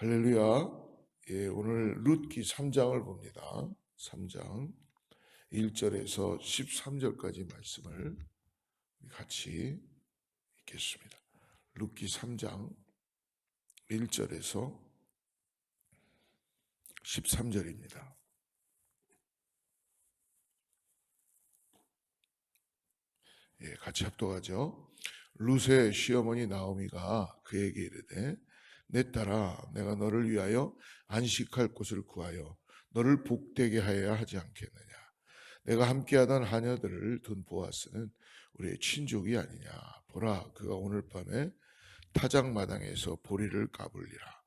할렐루야. 오늘 룻기 3장을 봅니다. 3장 1절에서 13절까지 말씀을 같이 읽겠습니다. 룻기 3장 1절에서 13절입니다. 같이 합독하죠. 룻의 시어머니 나오미가 그에게 이르되 내 딸아 내가 너를 위하여 안식할 곳을 구하여 너를 복되게 하여야 하지 않겠느냐. 내가 함께하던 하녀들을 둔 보아스는 우리의 친족이 아니냐. 보라 그가 오늘 밤에 타작마당에서 보리를 까불리라.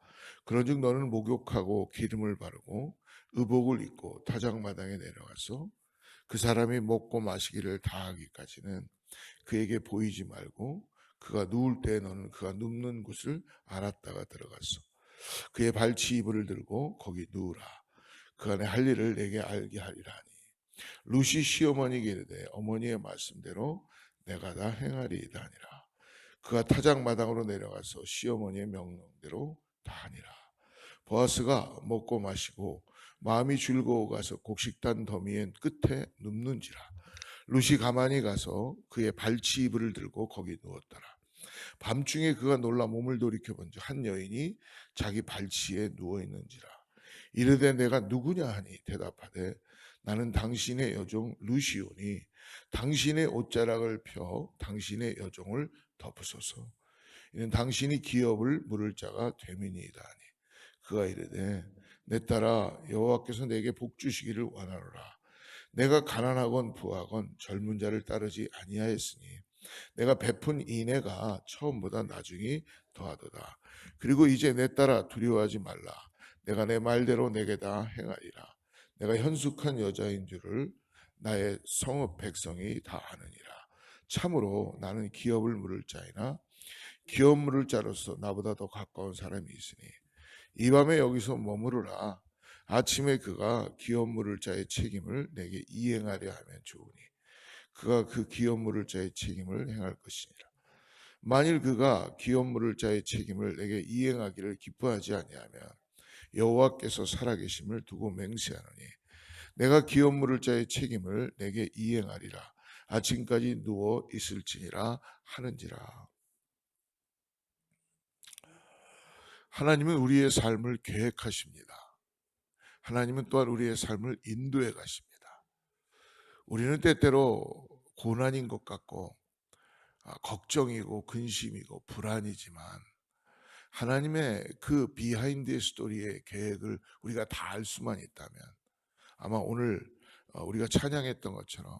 그런즉 너는 목욕하고 기름을 바르고 의복을 입고 타작마당에 내려가서 그 사람이 먹고 마시기를 다하기까지는 그에게 보이지 말고 그가 누울 때 너는 그가 눕는 곳을 알았다가 들어갔어. 그의 발치 이불을 들고 거기 누우라. 그 안에 할 일을 내게 알게 하리라 하니 루시 시어머니에게 이르되 어머니의 말씀대로 내가 다 행하리이다 하니라. 그가 타작마당으로 내려가서 시어머니의 명령대로 다 하니라. 보아스가 먹고 마시고 마음이 즐거워 가서 곡식단 더미의 끝에 눕는지라. 룻이 가만히 가서 그의 발치 이불을 들고 거기 누웠더라. 밤중에 그가 놀라 몸을 돌이켜 본즉 한 여인이 자기 발치에 누워 있는지라. 이르되 내가 누구냐 하니 대답하되 나는 당신의 여종 루시오니 당신의 옷자락을 펴 당신의 여종을 덮으소서. 이는 당신이 기업을 물을 자가 되민이이다 하니 그가 이르되 내 딸아 여호와께서 내게 복 주시기를 원하노라. 내가 가난하건 부하건 젊은 자를 따르지 아니하였으니 내가 베푼 인애가 처음보다 나중이 더하도다. 그리고 이제 내 딸아 두려워하지 말라. 내가 내 말대로 내게 다 행하리라. 내가 현숙한 여자인 줄을 나의 성읍 백성이 다 아느니라. 참으로 나는 기업을 물을 자이나 기업 물을 자로서 나보다 더 가까운 사람이 있으니 이 밤에 여기서 머무르라. 아침에 그가 기업 물을 자의 책임을 내게 이행하려 하면 좋으니 그가 그 기업 물을 자의 책임을 행할 것이니라. 만일 그가 기업 물을 자의 책임을 내게 이행하기를 기뻐하지 아니하면 여호와께서 살아계심을 두고 맹세하노니 내가 기업 물을 자의 책임을 내게 이행하리라. 아침까지 누워 있을지니라 하는지라. 하나님은 우리의 삶을 계획하십니다. 하나님은 또한 우리의 삶을 인도해 가십니다. 우리는 때때로 고난인 것 같고 걱정이고 근심이고 불안이지만 하나님의 그 비하인드 스토리의 계획을 우리가 다 알 수만 있다면 아마 오늘 우리가 찬양했던 것처럼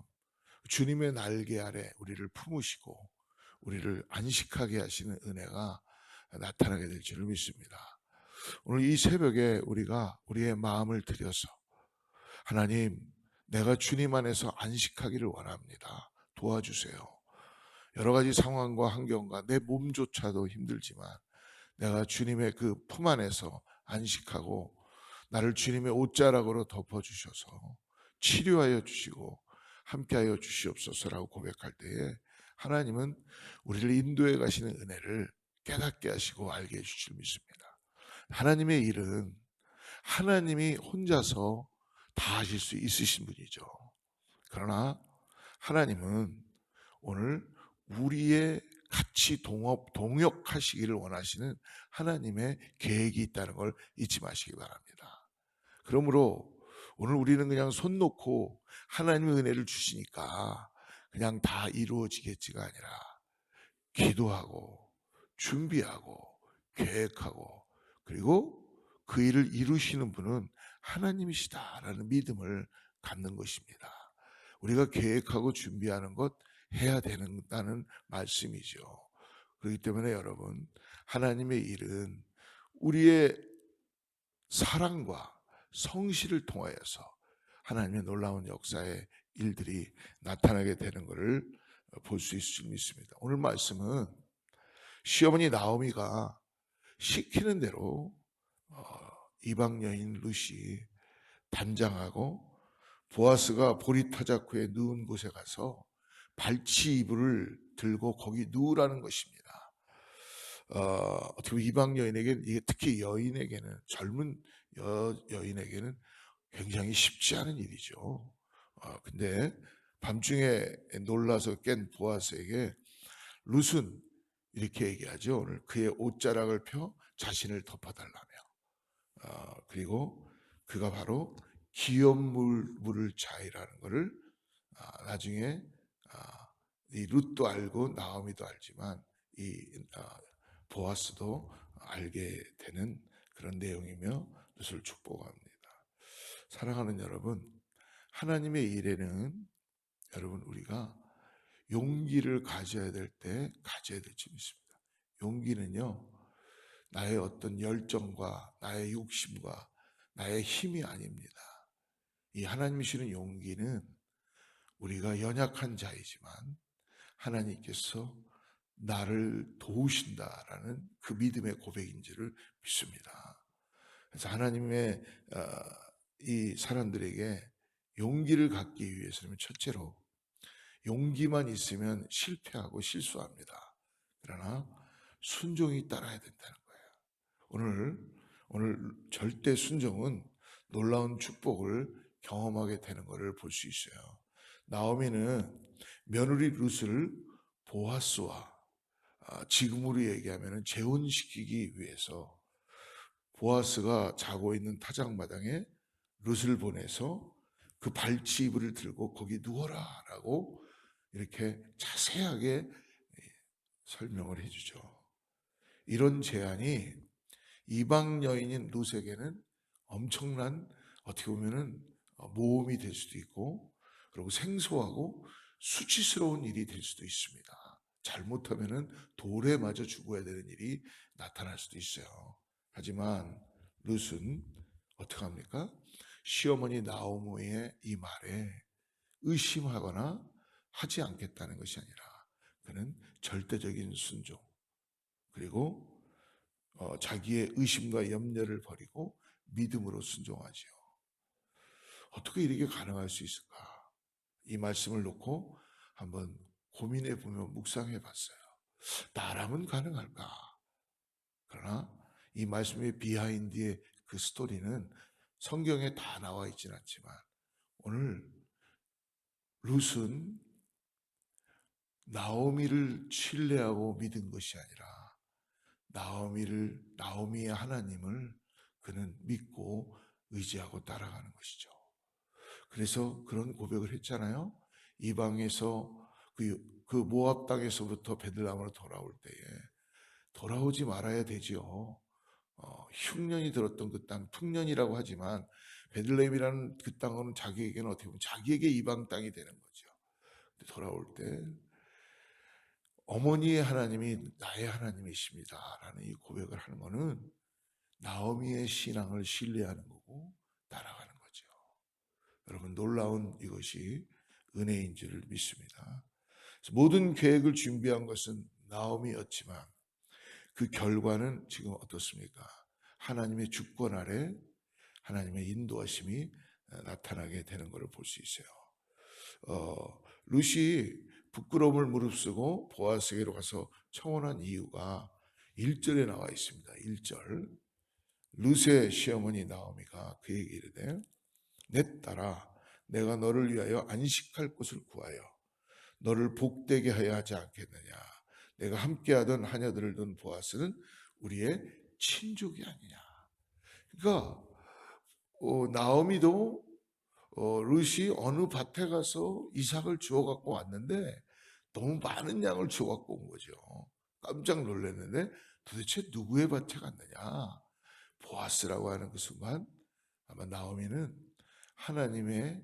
주님의 날개 아래 우리를 품으시고 우리를 안식하게 하시는 은혜가 나타나게 될 줄을 믿습니다. 오늘 이 새벽에 우리가 우리의 마음을 들여서 하나님 내가 주님 안에서 안식하기를 원합니다. 도와주세요. 여러 가지 상황과 환경과 내 몸조차도 힘들지만 내가 주님의 그 품 안에서 안식하고 나를 주님의 옷자락으로 덮어주셔서 치료하여 주시고 함께하여 주시옵소서라고 고백할 때에 하나님은 우리를 인도해 가시는 은혜를 깨닫게 하시고 알게 해주실 줄 믿습니다. 하나님의 일은 하나님이 혼자서 다 하실 수 있으신 분이죠. 그러나 하나님은 오늘 우리의 같이 동역하시기를 원하시는 하나님의 계획이 있다는 걸 잊지 마시기 바랍니다. 그러므로 오늘 우리는 그냥 손 놓고 하나님의 은혜를 주시니까 그냥 다 이루어지겠지가 아니라 기도하고 준비하고 계획하고 그리고 그 일을 이루시는 분은 하나님이시다라는 믿음을 갖는 것입니다. 우리가 계획하고 준비하는 것 해야 된다는 말씀이죠. 그렇기 때문에 여러분 하나님의 일은 우리의 사랑과 성실을 통하여서 하나님의 놀라운 역사의 일들이 나타나게 되는 것을 볼 수 있을 줄 믿습니다. 오늘 말씀은 시어머니 나오미가 시키는 대로 이방 여인 룻이 단장하고 보아스가 보리타작후에 누운 곳에 가서 발치 이불을 들고 거기 누우라는 것입니다. 어떻게 보면 이방 여인에게는 이게 특히 여인에게는 젊은 여인에게는 굉장히 쉽지 않은 일이죠. 근데 밤중에 놀라서 깬 보아스에게 룻은 이렇게 얘기하죠. 오늘 그의 옷자락을 펴 자신을 덮어달라며. 그리고 그가 바로 기업물 물을 자이라는 것을 나중에 이 룻도 알고 나오미도 알지만 이 보아스도 알게 되는 그런 내용이며 룻을 축복합니다. 사랑하는 여러분, 하나님의 일에는 여러분 우리가 용기를 가져야 될 때 가져야 될 줄 믿습니다. 용기는요, 나의 어떤 열정과 나의 욕심과 나의 힘이 아닙니다. 이 하나님이 주시는 용기는 우리가 연약한 자이지만 하나님께서 나를 도우신다라는 그 믿음의 고백인지를 믿습니다. 그래서 하나님의 이 사람들에게 용기를 갖기 위해서는 첫째로 용기만 있으면 실패하고 실수합니다. 그러나 순종이 따라야 된다는 거예요. 오늘 절대 순종은 놀라운 축복을 경험하게 되는 것을 볼 수 있어요. 나오미는 며느리 룻을 보아스와 지금으로 얘기하면 재혼시키기 위해서 보아스가 자고 있는 타작마당에 룻을 보내서 그 발치이불을 들고 거기 누워라라고 이렇게 자세하게 설명을 해주죠. 이런 제안이 이방 여인인 룻에게는 엄청난 어떻게 보면은 모험이 될 수도 있고 그리고 생소하고 수치스러운 일이 될 수도 있습니다. 잘못하면은 돌에 맞아 죽어야 되는 일이 나타날 수도 있어요. 하지만 룻은 어떻게 합니까? 시어머니 나오미의 이 말에 의심하거나 하지 않겠다는 것이 아니라 그는 절대적인 순종 그리고 자기의 의심과 염려를 버리고 믿음으로 순종하지요. 어떻게 이렇게 가능할 수 있을까? 이 말씀을 놓고 한번 고민해 보며 묵상해 봤어요. 나라면 가능할까? 그러나 이 말씀의 비하인드의 그 스토리는 성경에 다 나와 있지는 않지만 오늘 룻은 나오미를 신뢰하고 믿은 것이 아니라 나오미의 하나님을 그는 믿고 의지하고 따라가는 것이죠. 그래서 그런 고백을 했잖아요. 이방에서 그 모압 땅에서부터 베들레헴으로 돌아올 때에 돌아오지 말아야 되지요. 흉년이 들었던 그 땅, 풍년이라고 하지만 베들레헴이라는 그 땅은 자기에게는 어떻게 보면 자기에게 이방 땅이 되는 거죠. 돌아올 때 어머니의 하나님이 나의 하나님이십니다라는 이 고백을 하는 것은 나오미의 신앙을 신뢰하는 거고 따라가는 거죠. 여러분 놀라운 이것이 은혜인 줄 믿습니다. 모든 계획을 준비한 것은 나오미였지만 그 결과는 지금 어떻습니까? 하나님의 주권 아래 하나님의 인도하심이 나타나게 되는 것을 볼 수 있어요. 룻이 부끄러움을 무릅쓰고 보아스에게로 가서 청혼한 이유가 1절에 나와 있습니다. 1절 룻의 시어머니 나오미가 그에게 이르되 내 딸아 내가 너를 위하여 안식할 곳을 구하여 너를 복되게 하여 하지 않겠느냐. 내가 함께하던 하녀들을 둔 보아스는 우리의 친족이 아니냐. 그러니까 나오미도 룻이 어느 밭에 가서 이삭을 주워 갖고 왔는데 너무 많은 양을 주워 갖고 온 거죠. 깜짝 놀랐는데 도대체 누구의 밭에 갔느냐? 보아스라고 하는 그 순간 아마 나오미는 하나님의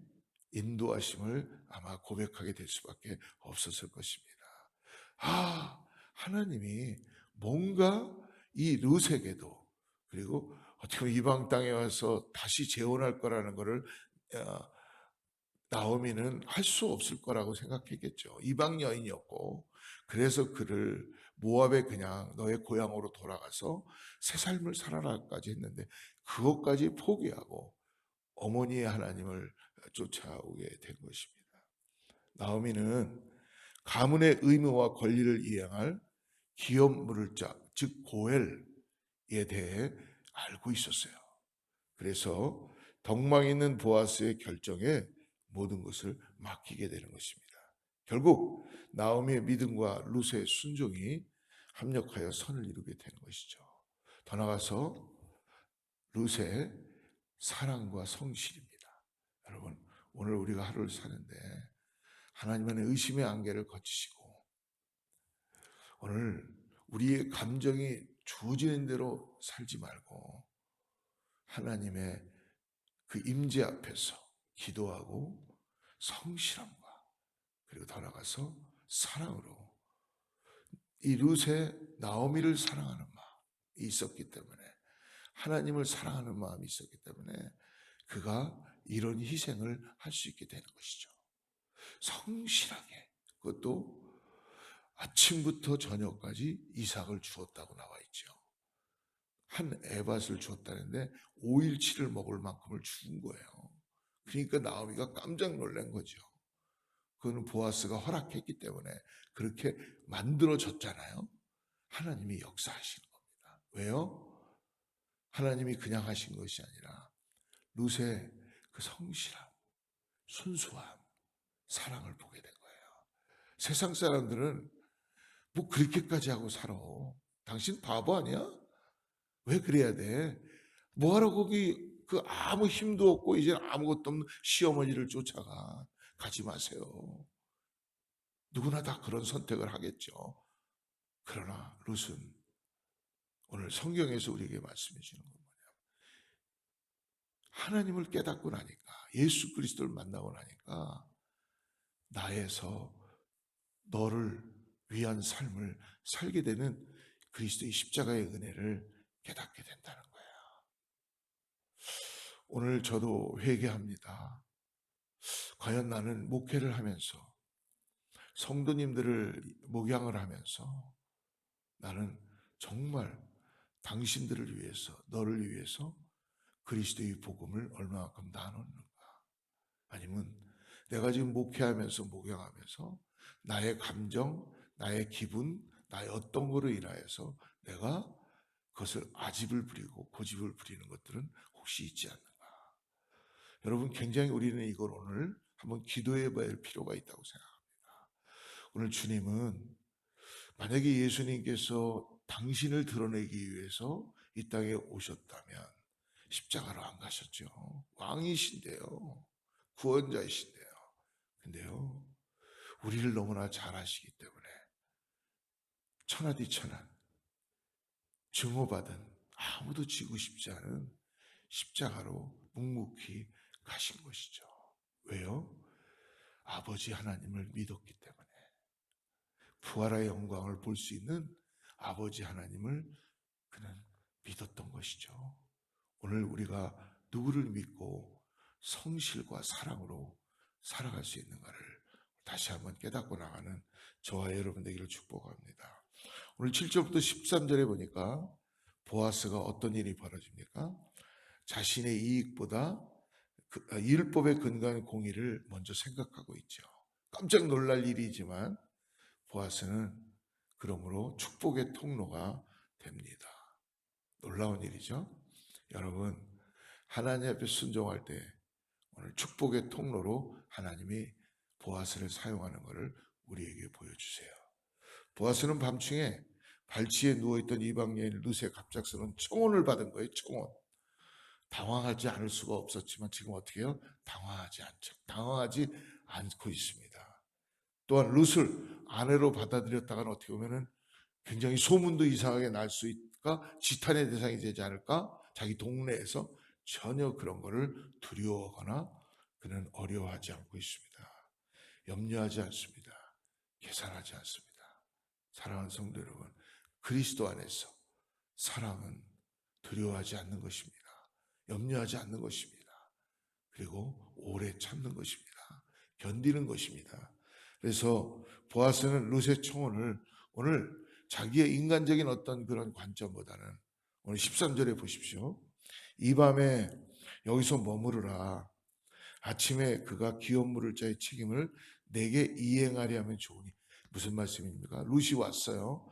인도하심을 아마 고백하게 될 수밖에 없었을 것입니다. 하나님이 뭔가 이 룻에게도 그리고 어떻게 보면 이방 땅에 와서 다시 재혼할 거라는 것을 나오미는 할 수 없을 거라고 생각했겠죠. 이방 여인이었고 그래서 그를 모압에 그냥 너의 고향으로 돌아가서 새 삶을 살아라까지 했는데 그것까지 포기하고 어머니의 하나님을 쫓아오게 된 것입니다. 나오미는 가문의 의무와 권리를 이행할 기업 물을 자, 즉 고엘에 대해 알고 있었어요. 그래서 덕망 있는 보아스의 결정에 모든 것을 맡기게 되는 것입니다. 결국 나오미의 믿음과 룻의 순종이 합력하여 선을 이루게 되는 것이죠. 더 나아가서 룻의 사랑과 성실입니다. 여러분, 오늘 우리가 하루를 사는데 하나님은 의심의 안개를 거치시고 오늘 우리의 감정이 주어지는 대로 살지 말고 하나님의 그 임재 앞에서 기도하고 성실함과 그리고 더 나아가서 사랑으로 이 룻의 나오미를 사랑하는 마음이 있었기 때문에 하나님을 사랑하는 마음이 있었기 때문에 그가 이런 희생을 할 수 있게 되는 것이죠. 성실하게 그것도 아침부터 저녁까지 이삭을 주었다고 나와 있죠. 한 에밧을 주었다는데 5일치를 먹을 만큼을 준 거예요. 그러니까 나오미가 깜짝 놀란 거죠. 그거는 보아스가 허락했기 때문에 그렇게 만들어졌잖아요. 하나님이 역사하시는 겁니다. 왜요? 하나님이 그냥 하신 것이 아니라 룻의 그 성실함, 순수함, 사랑을 보게 된 거예요. 세상 사람들은 뭐 그렇게까지 하고 살아. 당신 바보 아니야? 왜 그래야 돼? 뭐하러 거기 그 아무 힘도 없고 이제 아무것도 없는 시어머니를 쫓아가. 가지 마세요. 누구나 다 그런 선택을 하겠죠. 그러나 룻은 오늘 성경에서 우리에게 말씀해 주는 건 뭐냐? 하나님을 깨닫고 나니까 예수 그리스도를 만나고 나니까 나에서 너를 위한 삶을 살게 되는 그리스도의 십자가의 은혜를 깨닫게 된다는 거예요. 오늘 저도 회개합니다. 과연 나는 목회를 하면서 성도님들을 목양을 하면서 나는 정말 당신들을 위해서 너를 위해서 그리스도의 복음을 얼마만큼 나눴는가? 아니면 내가 지금 목회하면서 목양하면서 나의 감정, 나의 기분, 나의 어떤 거로 인하여서 내가 그것을 아집을 부리고 고집을 부리는 것들은 혹시 있지 않는가? 여러분 굉장히 우리는 이걸 오늘 한번 기도해 봐야 할 필요가 있다고 생각합니다. 오늘 주님은 만약에 예수님께서 당신을 드러내기 위해서 이 땅에 오셨다면 십자가로 안 가셨죠. 왕이신데요. 구원자이신데요. 근데요, 우리를 너무나 잘 아시기 때문에 천하디천한 증오받은 아무도 지고 싶지 않은 십자가로 묵묵히 가신 것이죠. 왜요? 아버지 하나님을 믿었기 때문에 부활의 영광을 볼 수 있는 아버지 하나님을 그는 믿었던 것이죠. 오늘 우리가 누구를 믿고 성실과 사랑으로 살아갈 수 있는가를 다시 한번 깨닫고 나가는 저와 여러분 되기를 축복합니다. 오늘 7절부터 13절에 보니까 보아스가 어떤 일이 벌어집니까? 자신의 이익보다 율법에 근거한 공의를 먼저 생각하고 있죠. 깜짝 놀랄 일이지만 보아스는 그러므로 축복의 통로가 됩니다. 놀라운 일이죠. 여러분, 하나님 앞에 순종할 때 오늘 축복의 통로로 하나님이 보아스를 사용하는 것을 우리에게 보여주세요. 보아스는 밤중에 발치에 누워있던 이방 여인 룻의 갑작스러운 청혼을 받은 거예요. 청혼. 당황하지 않을 수가 없었지만 지금 어떻게 해요? 당황하지 않고 있습니다. 또한 룻을 아내로 받아들였다가는 어떻게 보면은 굉장히 소문도 이상하게 날 수 있을까? 지탄의 대상이 되지 않을까? 자기 동네에서 전혀 그런 거를 두려워하거나 그는 어려워하지 않고 있습니다. 염려하지 않습니다. 계산하지 않습니다. 사랑하는 성도 여러분, 그리스도 안에서 사랑은 두려워하지 않는 것입니다. 염려하지 않는 것입니다. 그리고 오래 참는 것입니다. 견디는 것입니다. 그래서 보아스는 룻의 청혼을 오늘 자기의 인간적인 어떤 그런 관점보다는 오늘 13절에 보십시오. 이 밤에 여기서 머무르라. 아침에 그가 기업 물을 자의 책임을 내게 이행하려 하면 좋으니. 무슨 말씀입니까? 룻이 왔어요.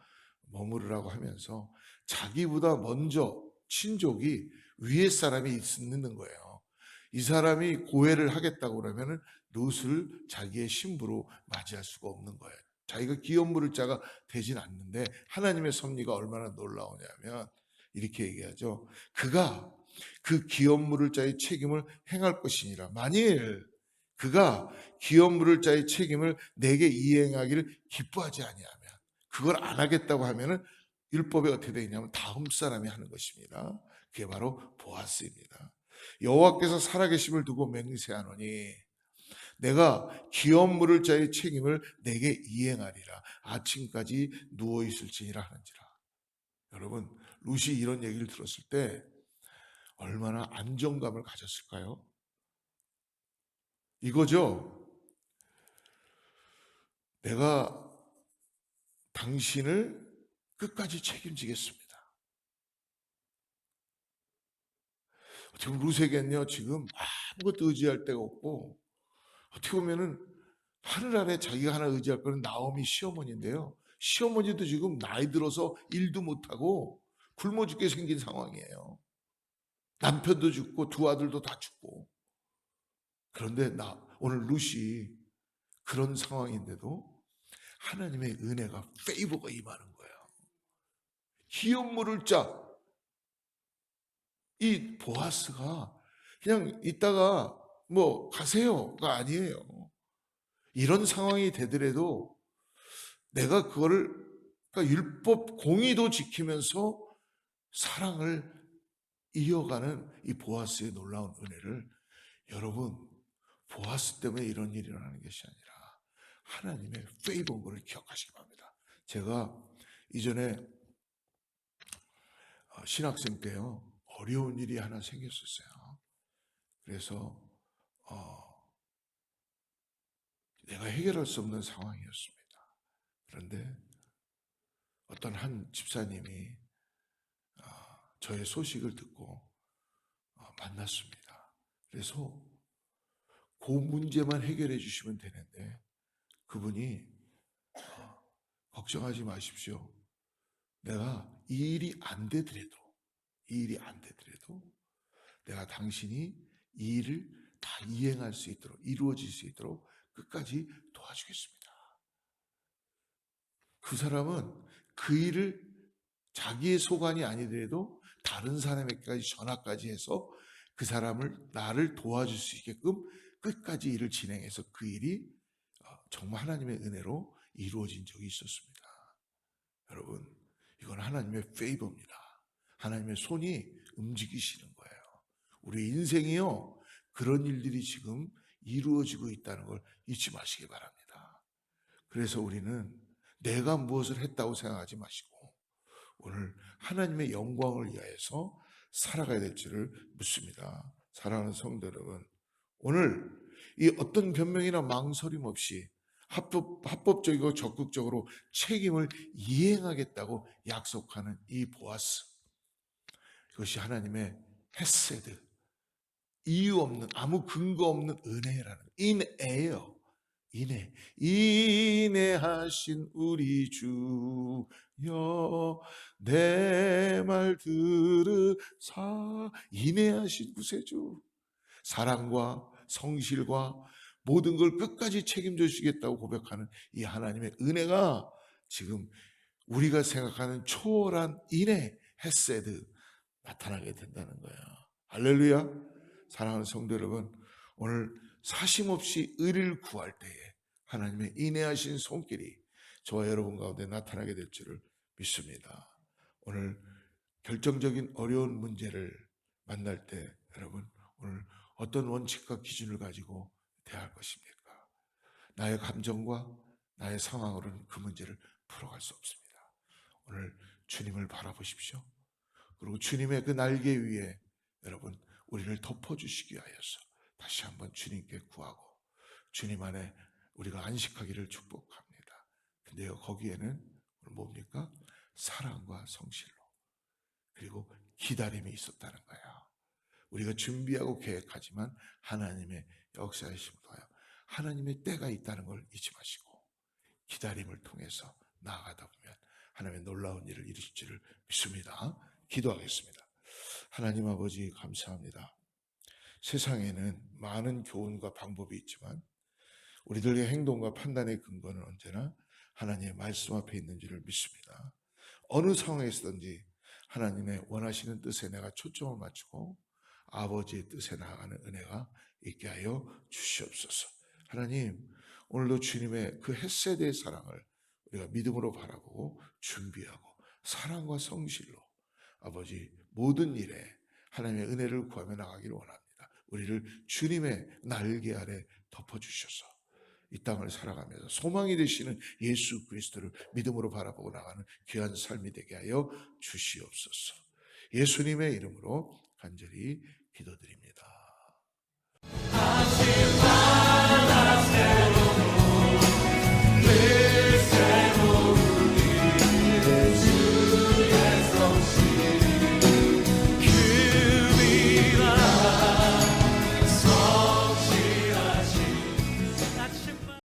머무르라고 하면서 자기보다 먼저 친족이 위에 사람이 있는 거예요. 이 사람이 고해를 하겠다고 그러면은 롯을 자기의 신부로 맞이할 수가 없는 거예요. 자기가 기업 물을 자가 되진 않는데 하나님의 섭리가 얼마나 놀라우냐면 이렇게 얘기하죠. 그가 그 기업 물을 자의 책임을 행할 것이니라. 만일 그가 기업 물을 자의 책임을 내게 이행하기를 기뻐하지 아니하면, 그걸 안 하겠다고 하면은 율법에 어떻게 되어 있냐면 다음 사람이 하는 것입니다. 그게 바로 보아스입니다. 여호와께서 살아계심을 두고 맹세하노니 내가 기업 물을 자의 책임을 내게 이행하리라. 아침까지 누워 있을지니라 하는지라. 여러분, 룻이 이런 얘기를 들었을 때 얼마나 안정감을 가졌을까요? 이거죠. 내가 당신을 끝까지 책임지겠습니다. 어떻게 보면 룻에겐요, 지금 아무것도 의지할 데가 없고, 어떻게 보면은 하늘 아래 자기가 하나 의지할 거는 나오미 시어머니인데요. 시어머니도 지금 나이 들어서 일도 못하고 굶어 죽게 생긴 상황이에요. 남편도 죽고 두 아들도 다 죽고. 그런데 오늘 룻이 그런 상황인데도 하나님의 은혜가 페이버가 임하는 거예요. 기업 물을 자, 이 보아스가 그냥 있다가 뭐 가세요가 아니에요. 이런 상황이 되더라도 내가 그거를, 그러니까 율법 공의도 지키면서 사랑을 이어가는 이 보아스의 놀라운 은혜를, 여러분, 보아스 때문에 이런 일이 일어나는 것이 아니라 하나님의 페이버인 것을 기억하시기 바랍니다. 제가 이전에 신학생 때요, 어려운 일이 하나 생겼었어요. 그래서 내가 해결할 수 없는 상황이었습니다. 그런데 어떤 한 집사님이 저의 소식을 듣고 만났습니다. 그래서 그 문제만 해결해 주시면 되는데 그분이 걱정하지 마십시오. 내가 이 일이 안 되더라도 내가 당신이 이 일을 다 이행할 수 있도록, 이루어질 수 있도록 끝까지 도와주겠습니다. 그 사람은 그 일을 자기의 소관이 아니더라도 다른 사람에게까지 전화까지 해서 그 사람을, 나를 도와줄 수 있게끔 끝까지 일을 진행해서 그 일이 정말 하나님의 은혜로 이루어진 적이 있었습니다. 여러분, 이건 하나님의 페이버입니다. 하나님의 손이 움직이시는 거예요. 우리 인생이요, 그런 일들이 지금 이루어지고 있다는 걸 잊지 마시기 바랍니다. 그래서 우리는 내가 무엇을 했다고 생각하지 마시고 오늘 하나님의 영광을 위하여서 살아가야 될 줄을 믿습니다. 사랑하는 성도 여러분, 오늘 이 어떤 변명이나 망설임 없이 합법적이고 적극적으로 책임을 이행하겠다고 약속하는 이 보아스, 이것이 하나님의 헤세드, 이유 없는, 아무 근거 없는 은혜라는, 인애예요. 인애하신 우리 주여 내 말 들으사. 인애하신 구세주, 사랑과 성실과 모든 걸 끝까지 책임져 주시겠다고 고백하는 이 하나님의 은혜가 지금 우리가 생각하는 초월한 인애, 헤세드 나타나게 된다는 거예요. 할렐루야. 사랑하는 성도 여러분, 오늘 사심없이 의를 구할 때에 하나님의 인애하신 손길이 저와 여러분 가운데 나타나게 될 줄을 믿습니다. 오늘 결정적인 어려운 문제를 만날 때 여러분, 오늘 어떤 원칙과 기준을 가지고 대할 것입니까? 나의 감정과 나의 상황으로는 그 문제를 풀어갈 수 없습니다. 오늘 주님을 바라보십시오. 그리고 주님의 그 날개 위에 여러분, 우리를 덮어주시기 위하여서 다시 한번 주님께 구하고 주님 안에 우리가 안식하기를 축복합니다. 근데요, 거기에는 뭡니까? 사랑과 성실로, 그리고 기다림이 있었다는 거예요. 우리가 준비하고 계획하지만 하나님의 역사하심을 통하여 하나님의 때가 있다는 걸 잊지 마시고 기다림을 통해서 나아가다 보면 하나님의 놀라운 일을 이루실 줄을 믿습니다. 기도하겠습니다. 하나님 아버지 감사합니다. 세상에는 많은 교훈과 방법이 있지만 우리들의 행동과 판단의 근거는 언제나 하나님의 말씀 앞에 있는 줄을 믿습니다. 어느 상황에서든지 하나님의 원하시는 뜻에 내가 초점을 맞추고 아버지의 뜻에 나아가는 은혜가 있게 하여 주시옵소서. 하나님, 오늘도 주님의 그 헷세대의 사랑을 우리가 믿음으로 바라보고 준비하고 사랑과 성실로 아버지 모든 일에 하나님의 은혜를 구하며 나가기를 원합니다. 우리를 주님의 날개 아래 덮어주셔서 이 땅을 살아가면서 소망이 되시는 예수 그리스도를 믿음으로 바라보고 나가는 귀한 삶이 되게 하여 주시옵소서. 예수님의 이름으로 간절히 기도드립니다.